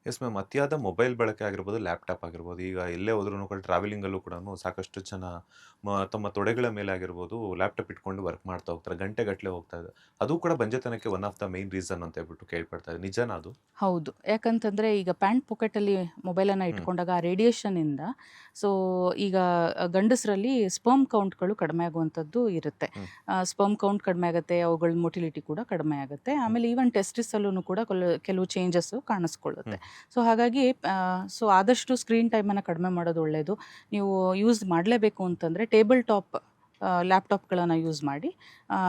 Yes ma'am. ಅತಿಯಾದ mobile ಬಳಕೆ ಆಗಿರ್ಬೋದು, ಲ್ಯಾಪ್‌ಟಾಪ್ ಆಗಿರ್ಬೋದು. ಈಗ ಎಲ್ಲೇ ಹೋದ್ರೂ ಕೂಡ ಟ್ರಾವೆಲಿಂಗಲ್ಲೂ ಕೂಡನು ಸಾಕಷ್ಟು ಜನ ತಮ್ಮ ತೊಡೆಗಳ ಮೇಲೆ ಆಗಿರ್ಬೋದು, ಲ್ಯಾಪ್‌ಟಾಪ್ ಇಟ್ಕೊಂಡು ವರ್ಕ್ ಮಾಡ್ತಾ ಹೋಗ್ತಾರೆ. ಗಂಟೆಗಟ್ಟಲೆ ಹೋಗ್ತಾ ಇದೆ. ಅದು ಕೂಡ ಬಂಜೆತನಕ್ಕೆ one of the main reason ಅಂತ ಹೇಳ್ಬಿಟ್ಟು ಕೇಳ್ಪಡ್ತಾ ಇದೆ. ನಿಜನಾ ಅದು? ಹೌದು. ಯಾಕಂತಂದ್ರೆ ಈಗ ಪ್ಯಾಂಟ್ ಪಾಕೆಟಲ್ಲಿ ಮೊಬೈಲನ್ನು ಹ್ಮ್. ಇಟ್ಕೊಂಡಾಗ ಆ ರೇಡಿಯೇಷನ್ನಿಂದ ಸೊ ಈಗ ಗಂಡಸರಲ್ಲಿ ಸ್ಪರ್ಮ್ ಕೌಂಟ್‌ಗಳು ಕಡಿಮೆ ಆಗುವಂಥದ್ದು ಇರುತ್ತೆ. ಹ್ಮ್. ಸ್ಪರ್ಮ್ ಕೌಂಟ್ ಕಡಿಮೆ ಆಗುತ್ತೆ, ಅವುಗಳ ಮೊಟಿಲಿಟಿ ಕೂಡ ಕಡಿಮೆ ಆಗುತ್ತೆ. ಹ್ಮ್. ಆಮೇಲೆ ಈವನ್ ಟೆಸ್ಟಿಸಲ್ಲೂ ಕೂಡ ಕೆಲವು ಚೇಂಜಸ್ಸು ಕಾಣಿಸ್ಕೊಳ್ಳುತ್ತೆ. ಹ್ಮ್. ಸೊ ಹಾಗಾಗಿ ಸೊ ಆದಷ್ಟು ಸ್ಕ್ರೀನ್ ಟೈಮನ್ನು ಕಡಿಮೆ ಮಾಡೋದು ಒಳ್ಳೆಯದು. ನೀವು ಯೂಸ್ ಮಾಡಲೇಬೇಕು ಅಂತಂದರೆ ಟೇಬಲ್ ಟಾಪ್ ಲ್ಯಾಪ್‌ಟಾಪ್‌ಗಳನ್ನು ಯೂಸ್ ಮಾಡಿ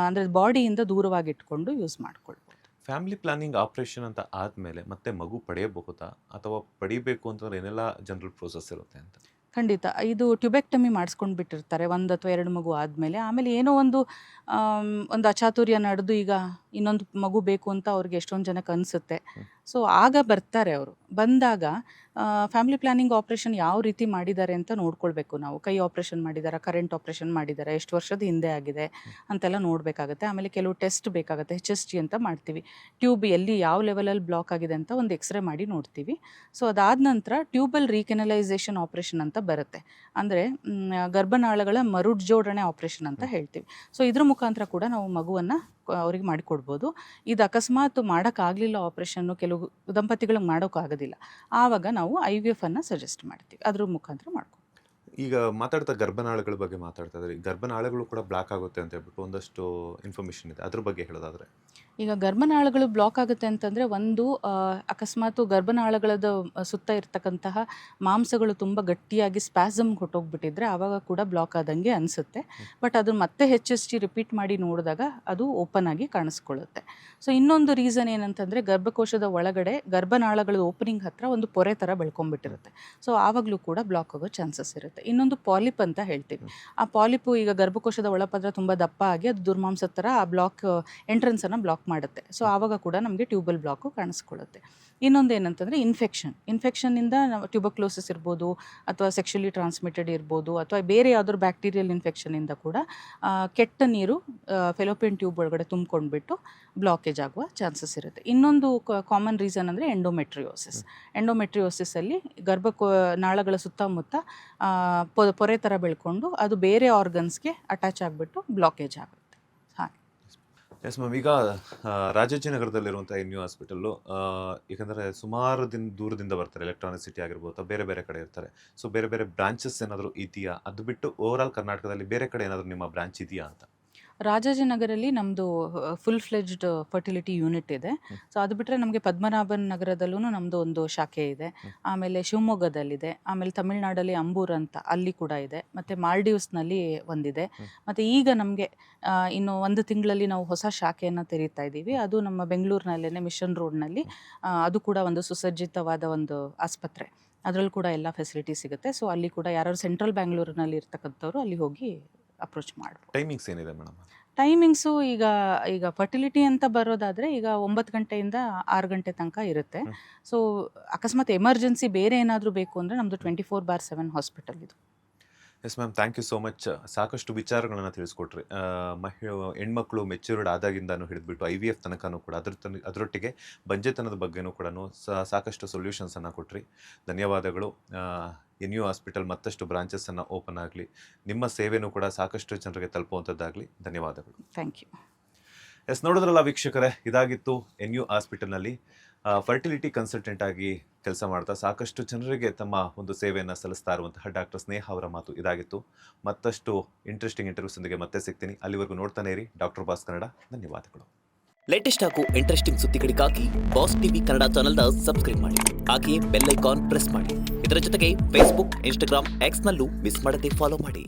ಅಂದರೆ ಬಾಡಿಯಿಂದ ದೂರವಾಗಿಟ್ಕೊಂಡು ಯೂಸ್ ಮಾಡ್ಕೊಳ್ಬೋದು. ಫ್ಯಾಮಿಲಿ ಪ್ಲಾನಿಂಗ್ ಆಪರೇಷನ್ ಅಂತ ಆದ್ಮೇಲೆ ಮತ್ತೆ ಮಗು ಪಡೆಯಬಹುದಾ? ಅಥವಾ ಪಡಿಬೇಕು ಅಂತಂದ್ರೆ ಏನೆಲ್ಲ ಜನರಲ್ ಪ್ರೋಸೆಸ್ ಇರುತ್ತೆ ಅಂತ? ಖಂಡಿತ. ಇದು ಟ್ಯುಬೆಕ್ಟಮಿ ಮಾಡಿಸ್ಕೊಂಡು ಬಿಟ್ಟಿರ್ತಾರೆ 1 ಅಥವಾ 2 ಮಗು ಆದಮೇಲೆ. ಆಮೇಲೆ ಏನೋ ಒಂದು ಅಚಾತುರ್ಯ ನಡೆದು ಈಗ ಇನ್ನೊಂದು ಮಗು ಬೇಕು ಅಂತ ಅವ್ರಿಗೆ ಎಷ್ಟೊಂದು ಜನಕ್ಕೆ ಅನಿಸುತ್ತೆ. ಹ್ಮ್. ಸೊ ಆಗ ಬರ್ತಾರೆ ಅವರು. ಬಂದಾಗ ಫ್ಯಾಮಿಲಿ ಪ್ಲಾನಿಂಗ್ ಆಪ್ರೇಷನ್ ಯಾವ ರೀತಿ ಮಾಡಿದ್ದಾರೆ ಅಂತ ನೋಡ್ಕೊಳ್ಬೇಕು ನಾವು. ಕೈ ಆಪ್ರೇಷನ್ ಮಾಡಿದ್ದಾರಾ, ಕರೆಂಟ್ ಆಪ್ರೇಷನ್ ಮಾಡಿದ್ದಾರಾ, ಎಷ್ಟು ವರ್ಷದ ಹಿಂದೆ ಆಗಿದೆ ಅಂತೆಲ್ಲ ನೋಡಬೇಕಾಗತ್ತೆ. ಆಮೇಲೆ ಕೆಲವು ಟೆಸ್ಟ್ ಬೇಕಾಗುತ್ತೆ. HSG ಅಂತ ಮಾಡ್ತೀವಿ. ಟ್ಯೂಬ್ ಎಲ್ಲಿ ಯಾವ ಲೆವೆಲಲ್ಲಿ ಬ್ಲಾಕ್ ಆಗಿದೆ ಅಂತ ಒಂದು ಎಕ್ಸ್ರೇ ಮಾಡಿ ನೋಡ್ತೀವಿ. ಸೊ ಅದಾದ ನಂತರ ಟ್ಯೂಬಲ್ ರೀಕೆನಲೈಸೇಷನ್ ಆಪ್ರೇಷನ್ ಅಂತ ಬರುತ್ತೆ. ಅಂದರೆ ಗರ್ಭನಾಳಗಳ ಮರುಜೋಡಣೆ ಆಪ್ರೇಷನ್ ಅಂತ ಹೇಳ್ತೀವಿ. ಸೊ ಇದ್ರ ಮುಖಾಂತರ ಕೂಡ ನಾವು ಮಗುವನ್ನು ಅವ್ರಿಗೆ ಮಾಡಿಕೊಡ್ಬೋದು. ಇದು ಅಕಸ್ಮಾತ್ ಮಾಡೋಕ್ಕಾಗಲಿಲ್ಲ ಆಪ್ರೇಷನ್ನು, ಕೆಲವು ದಂಪತಿಗಳಿಗೆ ಮಾಡೋಕ್ಕಾಗೋದಿಲ್ಲ. ಆವಾಗ ನಾವು IVF ಅನ್ನು ಸಜೆಸ್ಟ್ ಮಾಡ್ತೀವಿ. ಅದ್ರ ಮುಖಾಂತರ ಮಾಡ್ಕೊ. ಈಗ ಮಾತಾಡ್ತಾ ಗರ್ಭನಾಳಗಳ ಬಗ್ಗೆ ಮಾತಾಡ್ತಾ ಇದ್ರಿ. ಗರ್ಭನಾಳಗಳು ಕೂಡ ಬ್ಲಾಕ್ ಆಗುತ್ತೆ ಅಂತ ಹೇಳ್ಬಿಟ್ಟು ಒಂದಷ್ಟು ಇನ್ಫಾರ್ಮೇಶನ್ ಇದೆ. ಅದ್ರ ಬಗ್ಗೆ ಹೇಳೋದಾದ್ರೆ? ಈಗ ಗರ್ಭನಾಳಗಳು ಬ್ಲಾಕ್ ಆಗುತ್ತೆ ಅಂತಂದರೆ ಅಕಸ್ಮಾತು ಗರ್ಭನಾಳಗಳದ ಸುತ್ತ ಇರ್ತಕ್ಕಂತಹ ಮಾಂಸಗಳು ತುಂಬ ಗಟ್ಟಿಯಾಗಿ ಸ್ಪ್ಯಾಸಮ್ ಹೊಟ್ಟೋಗ್ಬಿಟ್ಟಿದ್ರೆ ಆವಾಗ ಕೂಡ ಬ್ಲಾಕ್ ಆದಂಗೆ ಅನಿಸುತ್ತೆ. ಬಟ್ ಅದು ಮತ್ತೆ HSG ರಿಪೀಟ್ ಮಾಡಿ ನೋಡಿದಾಗ ಅದು ಓಪನ್ ಆಗಿ ಕಾಣಿಸ್ಕೊಳ್ಳುತ್ತೆ. ಸೊ ಇನ್ನೊಂದು ರೀಸನ್ ಏನಂತಂದರೆ ಗರ್ಭಕೋಶದ ಒಳಗಡೆ ಗರ್ಭನಾಳಗಳ ಓಪನಿಂಗ್ ಹತ್ರ ಒಂದು ಪೊರೆ ಥರ ಬೆಳ್ಕೊಂಡ್ಬಿಟ್ಟಿರುತ್ತೆ. ಸೊ ಆವಾಗಲೂ ಕೂಡ ಬ್ಲಾಕ್ ಆಗೋ ಚಾನ್ಸಸ್ ಇರುತ್ತೆ. ಇನ್ನೊಂದು ಪಾಲಿಪ್ ಅಂತ ಹೇಳ್ತೀವಿ. ಆ ಪಾಲಿಪು ಈಗ ಗರ್ಭಕೋಶದ ಒಳಪದ್ರ ತುಂಬ ದಪ್ಪ ಆಗಿ ಅದು ದುರ್ಮಾಂಸದ ಥರ ಆ ಎಂಟ್ರೆನ್ಸನ್ನು ಬ್ಲಾಕ್ ಮಾಡುತ್ತೆ. ಸೊ ಆವಾಗ ಕೂಡ ನಮಗೆ ಟ್ಯೂಬಲ್ ಬ್ಲಾಕು ಕಾಣಿಸ್ಕೊಳ್ಳುತ್ತೆ. ಇನ್ನೊಂದು ಏನಂತಂದರೆ ಇನ್ಫೆಕ್ಷನ್ನಿಂದ ನಾವು ಟ್ಯೂಬಕ್ಲೋಸಿಸ್ ಇರ್ಬೋದು, ಅಥವಾ ಸೆಕ್ಷುಲಿ ಟ್ರಾನ್ಸ್ಮಿಟೆಡ್ ಇರ್ಬೋದು, ಅಥವಾ ಬೇರೆ ಯಾವ್ದಾದ್ರು ಬ್ಯಾಕ್ಟೀರಿಯಲ್ ಇನ್ಫೆಕ್ಷನಿಂದ ಕೂಡ ಕೆಟ್ಟ ನೀರು ಫೆಲೋಪಿಯನ್ ಟ್ಯೂಬ್ ಒಳಗಡೆ ತುಂಬ್ಕೊಂಡ್ಬಿಟ್ಟು ಬ್ಲಾಕೇಜ್ ಆಗುವ ಚಾನ್ಸಸ್ ಇರುತ್ತೆ. ಇನ್ನೊಂದು ಕಾಮನ್ ರೀಸನ್ ಅಂದರೆ ಎಂಡೋಮೆಟ್ರಿಯೋಸಿಸಲ್ಲಿ ನಾಳಗಳ ಸುತ್ತಮುತ್ತ ಪೊರೆ ಥರ ಬೆಳ್ಕೊಂಡು ಅದು ಬೇರೆ ಆರ್ಗನ್ಸ್ಗೆ ಅಟ್ಯಾಚ್ ಆಗಿಬಿಟ್ಟು ಬ್ಲಾಕೇಜ್ ಆಗುತ್ತೆ. ಹಾಗೆ. Yes ma'am. ಈಗ ರಾಜಾಜಿನಗರದಲ್ಲಿರುವಂಥ NU ಹಾಸ್ಪಿಟಲ್ಲು, ಏಕೆಂದರೆ ಸುಮಾರು ದೂರದಿಂದ ಬರ್ತಾರೆ. ಎಲೆಕ್ಟ್ರಾನಿಕ್ ಸಿಟಿ ಆಗಿರ್ಬೋದು, ಅಥವಾ ಬೇರೆ ಬೇರೆ ಕಡೆ ಇರ್ತಾರೆ. ಸೊ ಬೇರೆ ಬೇರೆ ಬ್ರಾಂಚಸ್ ಏನಾದರೂ ಇದೆಯಾ? ಅದು ಬಿಟ್ಟು ಓವರ್ ಆಲ್ ಕರ್ನಾಟಕದಲ್ಲಿ ಬೇರೆ ಕಡೆ ಏನಾದರೂ ನಿಮ್ಮ ಬ್ರಾಂಚ್ ಇದೆಯಾ ಅಂತ? ರಾಜಾಜಿನಗರಲ್ಲಿ ನಮ್ಮದು ಫುಲ್ ಫ್ಲೆಜ್ಡ್ ಫರ್ಟಿಲಿಟಿ ಯೂನಿಟ್ ಇದೆ. ಸೊ ಅದು ಬಿಟ್ಟರೆ ನಮಗೆ ಪದ್ಮನಾಭನ್ ನಗರದಲ್ಲೂ ನಮ್ಮದು ಒಂದು ಶಾಖೆ ಇದೆ. ಆಮೇಲೆ ಶಿವಮೊಗ್ಗದಲ್ಲಿದೆ. ಆಮೇಲೆ ತಮಿಳ್ನಾಡಲ್ಲಿ ಅಂಬೂರ್ ಅಂತ ಅಲ್ಲಿ ಕೂಡ ಇದೆ. ಮತ್ತು ಮಾಲ್ಡೀವ್ಸ್ನಲ್ಲಿ ಒಂದಿದೆ. ಮತ್ತು ಈಗ ನಮಗೆ ಇನ್ನು 1 ತಿಂಗಳಲ್ಲಿ ನಾವು ಹೊಸ ಶಾಖೆಯನ್ನು ತೆರೀತಾ ಇದ್ದೀವಿ. ಅದು ನಮ್ಮ ಬೆಂಗಳೂರಿನಲ್ಲೇ ಮಿಷನ್ ರೋಡ್ನಲ್ಲಿ. ಅದು ಕೂಡ ಒಂದು ಸುಸಜ್ಜಿತವಾದ ಒಂದು ಆಸ್ಪತ್ರೆ. ಅದರಲ್ಲಿ ಕೂಡ ಎಲ್ಲ ಫೆಸಿಲಿಟಿ ಸಿಗುತ್ತೆ. ಸೊ ಅಲ್ಲಿ ಕೂಡ ಯಾರು ಸೆಂಟ್ರಲ್ ಬ್ಯಾಂಗ್ಳೂರಿನಲ್ಲಿ ಇರ್ತಕ್ಕಂಥವ್ರು ಅಲ್ಲಿ ಹೋಗಿ ಅಪ್ರೋಚ್ ಮಾಡ್ಬೋದು. ಟೈಮಿಂಗ್ಸ್ ಏನಿದೆ ಮೇಡಮ್? ಟೈಮಿಂಗ್ಸು ಈಗ ಫರ್ಟಿಲಿಟಿ ಅಂತ ಬರೋದಾದರೆ ಈಗ 9 ಗಂಟೆಯಿಂದ 6 ಗಂಟೆ ತನಕ ಇರುತ್ತೆ. ಸೊ ಅಕಸ್ಮಾತ್ ಎಮರ್ಜೆನ್ಸಿ ಬೇರೆ ಏನಾದರೂ ಬೇಕು ಅಂದರೆ ನಮ್ಮದು 24/7 ಹಾಸ್ಪಿಟಲ್ ಇದು. Yes ma'am. Thank you so much. ಸಾಕಷ್ಟು ವಿಚಾರಗಳನ್ನು ತಿಳಿಸ್ಕೊಟ್ರಿ. ಹೆಣ್ಮಕ್ಳು ಮೆಚ್ಯೂರ್ಡ್ ಆದಾಗಿಂದನೂ ಹಿಡಿದ್ಬಿಟ್ಟು IVF ತನಕನೂ ಕೂಡ ಅದರೊಟ್ಟಿಗೆ ಬಂಜೆತನದ ಬಗ್ಗೆನೂ ಕೂಡ ಸಾಕಷ್ಟು ಸೊಲ್ಯೂಷನ್ಸನ್ನು ಕೊಟ್ರಿ. ಧನ್ಯವಾದಗಳು. NU ಹಾಸ್ಪಿಟಲ್ ಮತ್ತಷ್ಟು ಬ್ರಾಂಚಸ್ಸನ್ನು ಓಪನ್ ಆಗಲಿ, ನಿಮ್ಮ ಸೇವೆನೂ ಕೂಡ ಸಾಕಷ್ಟು ಜನರಿಗೆ ತಲುಪುವಂಥದ್ದಾಗಲಿ. ಧನ್ಯವಾದಗಳು. Thank you. ಎಸ್, ನೋಡಿದ್ರಲ್ಲ ವೀಕ್ಷಕರೇ, ಇದಾಗಿತ್ತು NU ಹಾಸ್ಪಿಟಲ್ನಲ್ಲಿ ಫರ್ಟಿಲಿಟಿ ಕನ್ಸಲ್ಟೆಂಟ್ ಆಗಿ ಕೆಲಸ ಮಾಡ್ತಾ ಸಾಕಷ್ಟು ಜನರಿಗೆ ತಮ್ಮ ಒಂದು ಸೇವೆಯನ್ನು ಸಲ್ಲಿಸ್ತಾ ಇರುವಂತಹ ಡಾಕ್ಟರ್ ಸ್ನೇಹ ಅವರ ಮಾತು ಇದಾಗಿತ್ತು. ಮತ್ತಷ್ಟು ಇಂಟ್ರೆಸ್ಟಿಂಗ್ ಇಂಟರ್ವ್ಯೂಸ್ನೊಂದಿಗೆ ಮತ್ತೆ ಸಿಗ್ತೀನಿ. ಅಲ್ಲಿವರೆಗೂ ನೋಡ್ತಾನೆ ಇರಿ ಡಾಕ್ಟರ್ ಬಾಸ್ ಕನ್ನಡ. ಧನ್ಯವಾದಗಳು. ಲೇಟೆಸ್ಟ್ ಹಾಗೂ ಇಂಟ್ರೆಸ್ಟಿಂಗ್ ಸುದ್ದಿಗಳಿಗಾಗಿ ಬಾಸ್ ಟಿವಿ ಕನ್ನಡ ಚಾನೆಲ್ನ ಸಬ್ಸ್ಕ್ರೈಬ್ ಮಾಡಿ. ಹಾಗೆಯೇ ಬೆಲ್ ಐಕಾನ್ ಪ್ರೆಸ್ ಮಾಡಿ. ಇದರ ಜೊತೆಗೆ ಫೇಸ್ಬುಕ್, ಇನ್ಸ್ಟಾಗ್ರಾಮ್, Xನಲ್ಲೂ ಮಿಸ್ ಮಾಡದೆ ಫಾಲೋ ಮಾಡಿ.